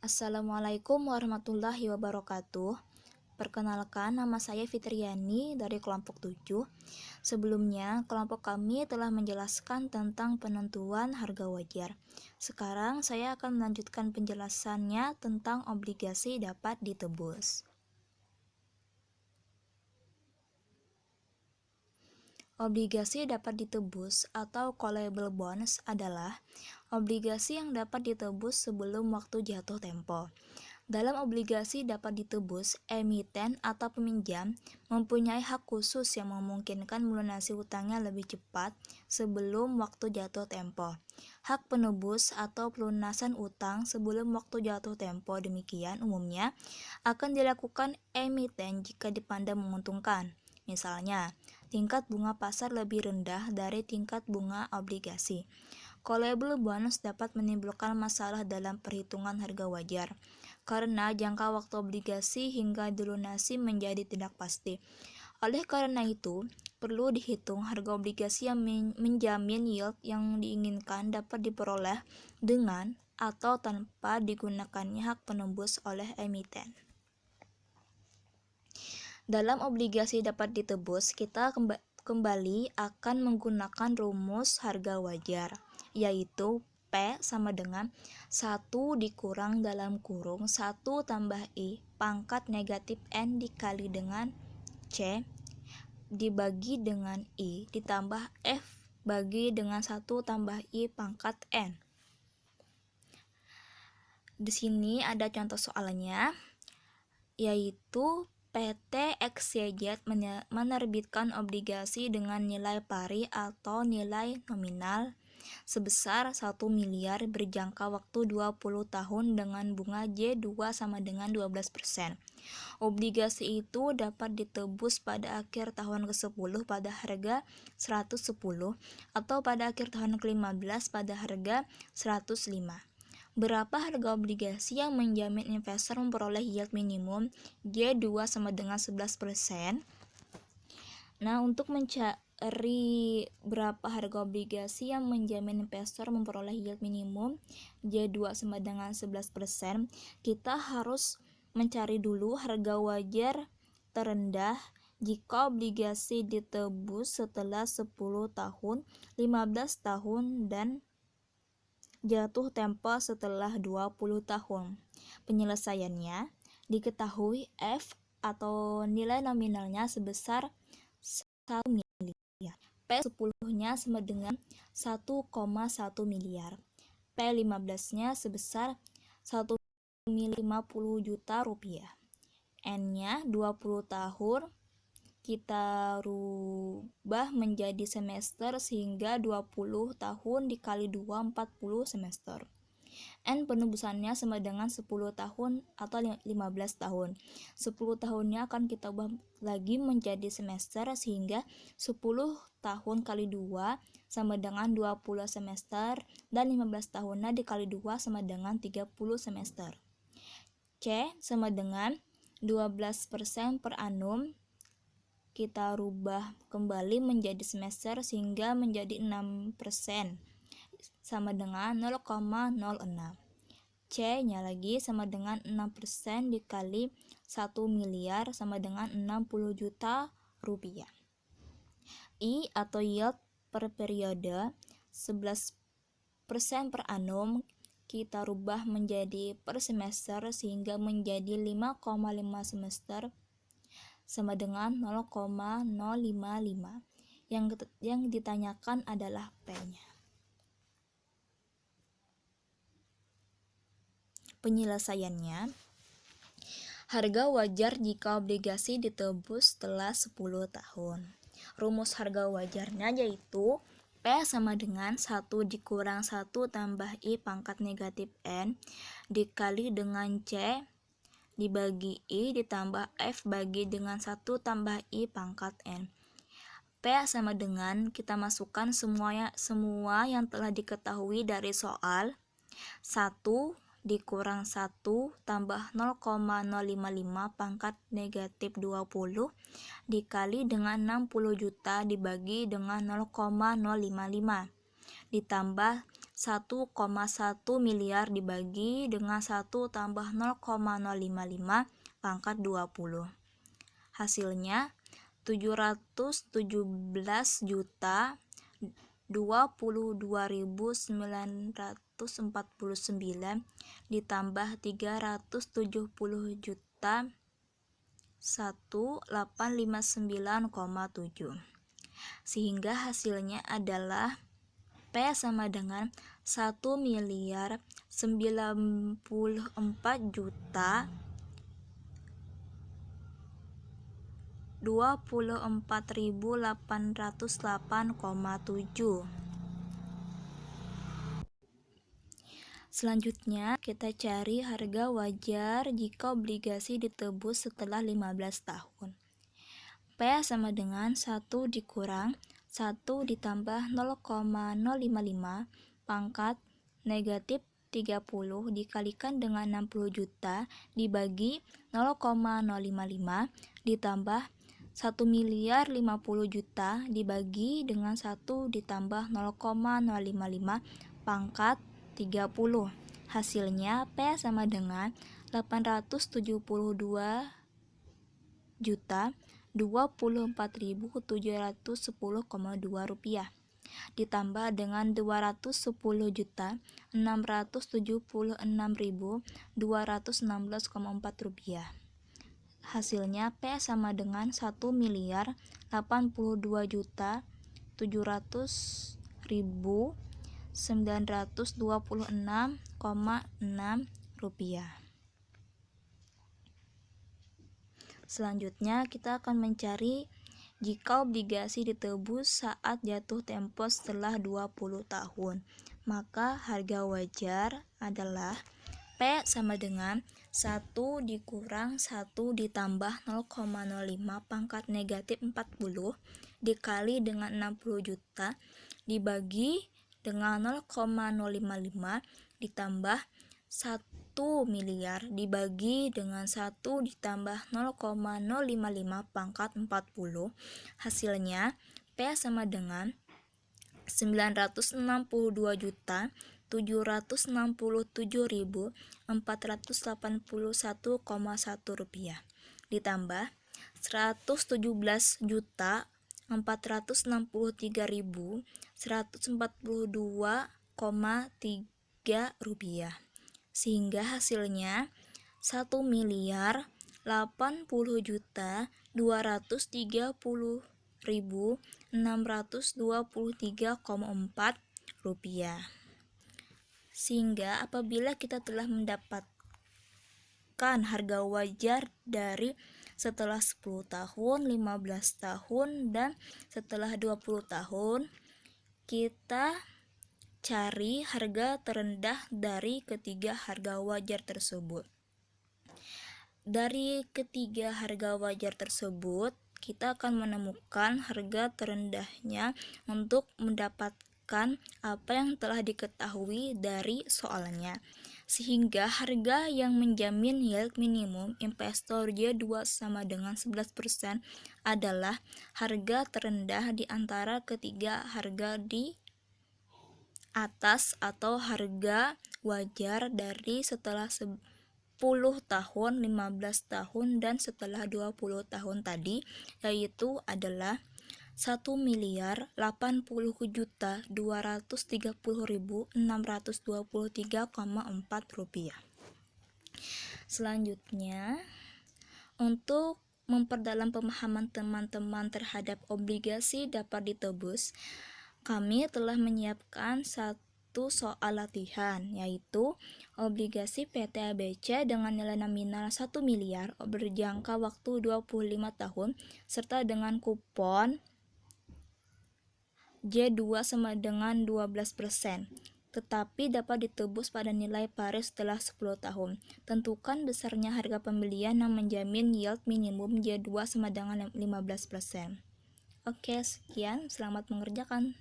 Assalamualaikum warahmatullahi wabarakatuh. Perkenalkan, nama saya Fitriani dari kelompok 7. Sebelumnya, kelompok kami telah menjelaskan tentang penentuan harga wajar. Sekarang saya akan melanjutkan penjelasannya tentang obligasi dapat ditebus. Obligasi dapat ditebus atau callable bonds adalah obligasi yang dapat ditebus sebelum waktu jatuh tempo. Dalam obligasi dapat ditebus, emiten atau peminjam mempunyai hak khusus yang memungkinkan melunasi utangnya lebih cepat sebelum waktu jatuh tempo. Hak penebus atau pelunasan utang sebelum waktu jatuh tempo demikian umumnya akan dilakukan emiten jika dipandang menguntungkan. Misalnya, tingkat bunga pasar lebih rendah dari tingkat bunga obligasi. Callable bonds dapat menimbulkan masalah dalam perhitungan harga wajar, karena jangka waktu obligasi hingga dilunasi menjadi tidak pasti. Oleh karena itu, perlu dihitung harga obligasi yang menjamin yield yang diinginkan dapat diperoleh dengan atau tanpa digunakannya hak penebus oleh emiten. Dalam obligasi dapat ditebus, kita kembali akan menggunakan rumus harga wajar, yaitu P sama dengan 1 dikurang dalam kurung 1 tambah I pangkat negatif N dikali dengan C dibagi dengan I ditambah F bagi dengan 1 tambah I pangkat N. Di sini ada contoh soalnya, yaitu PT XYZ menerbitkan obligasi dengan nilai pari atau nilai nominal sebesar 1 miliar berjangka waktu 20 tahun dengan bunga J2 sama dengan 12%. Obligasi itu dapat ditebus pada akhir tahun ke-10 pada harga 110 atau pada akhir tahun ke-15 pada harga 105. Berapa harga obligasi yang menjamin investor memperoleh yield minimum J2 sama dengan 11%? Nah, untuk mencari berapa harga obligasi yang menjamin investor memperoleh yield minimum J2 sama dengan 11%, kita harus mencari dulu harga wajar terendah jika obligasi ditebus setelah 10 tahun, 15 tahun, dan jatuh tempo setelah 20 tahun. Penyelesaiannya diketahui F atau nilai nominalnya sebesar 1 miliar. P10-nya sama dengan 1,1 miliar. P15-nya sebesar 1,50 juta rupiah. N-nya 20 tahun. Kita rubah menjadi semester sehingga 20 tahun dikali 2, 40 semester. N penebusannya sama dengan 10 tahun atau 15 tahun. 10 tahunnya akan kita ubah lagi menjadi semester sehingga 10 tahun kali 2 sama dengan 20 semester dan 15 tahunnya dikali 2 sama dengan 30 semester. C sama dengan 12% per annum. Kita rubah kembali menjadi semester sehingga menjadi 6% sama dengan 0,06. C-nya lagi sama dengan 6% dikali 1 miliar sama dengan 60 juta rupiah. I atau yield per periode 11% per annum kita rubah menjadi per semester sehingga menjadi 5,5 semester sama dengan 0,055. Yang ditanyakan adalah P-nya. Penyelesaiannya, harga wajar jika obligasi ditebus setelah 10 tahun. Rumus harga wajarnya yaitu P sama dengan 1 dikurang 1 tambah I pangkat negatif N dikali dengan C dibagi I ditambah F bagi dengan 1 tambah I pangkat N. P sama dengan kita masukkan semua yang telah diketahui dari soal. 1 dikurang 1 tambah 0,055 pangkat negatif 20 dikali dengan 60 juta dibagi dengan 0,055 ditambah 1,1 miliar dibagi dengan 1 tambah 0,055 pangkat 20. Hasilnya 722.022.949 ditambah 370 juta 1859,7, sehingga hasilnya adalah P sama dengan 1.054.024.808,7. Selanjutnya, kita cari harga wajar jika obligasi ditebus setelah 15 tahun. P sama dengan 1 dikurang 1 ditambah 0,055 pangkat negatif 30 dikalikan dengan 60 juta dibagi 0,055 ditambah 1.050 juta dibagi dengan 1 ditambah 0,055 pangkat 30. Hasilnya P sama dengan 872 juta 24.710,2 rupiah ditambah dengan 210 juta 676.216,4 rupiah. Hasilnya P sama dengan 1.082 juta 700.926,6 rupiah. Selanjutnya kita akan mencari jika obligasi ditebus saat jatuh tempo setelah 20 tahun. Maka harga wajar adalah P sama dengan 1 dikurang 1 ditambah 0,05 pangkat negatif 40 dikali dengan 60 juta dibagi dengan 0,055 ditambah 1 miliar dibagi dengan 1 ditambah 0,055 pangkat 40. Hasilnya P sama dengan 962 juta 767.481,1 rupiah ditambah 117 juta 463.142,3 rupiah, sehingga hasilnya 1.080.230.623,4 rupiah. Sehingga apabila kita telah mendapatkan harga wajar dari setelah 10 tahun, 15 tahun, dan setelah 20 tahun, kita cari harga terendah dari ketiga harga wajar tersebut. Dari ketiga harga wajar tersebut, kita akan menemukan harga terendahnya untuk mendapatkan apa yang telah diketahui dari soalnya, sehingga harga yang menjamin yield minimum investor Y2 sama dengan 11% adalah harga terendah di antara ketiga harga di atas atau harga wajar dari setelah 10 tahun, 15 tahun, dan setelah 20 tahun tadi, yaitu adalah 1.080.230.623,4 rupiah. Selanjutnya, untuk memperdalam pemahaman teman-teman terhadap obligasi dapat ditebus, kami telah menyiapkan satu soal latihan, yaitu obligasi PT ABC dengan nilai nominal 1 miliar berjangka waktu 25 tahun serta dengan kupon J2 sama dengan 12%, tetapi dapat ditebus pada nilai pari setelah 10 tahun. Tentukan besarnya harga pembelian yang menjamin yield minimum J2 sama dengan 15%. Oke, sekian. Selamat mengerjakan.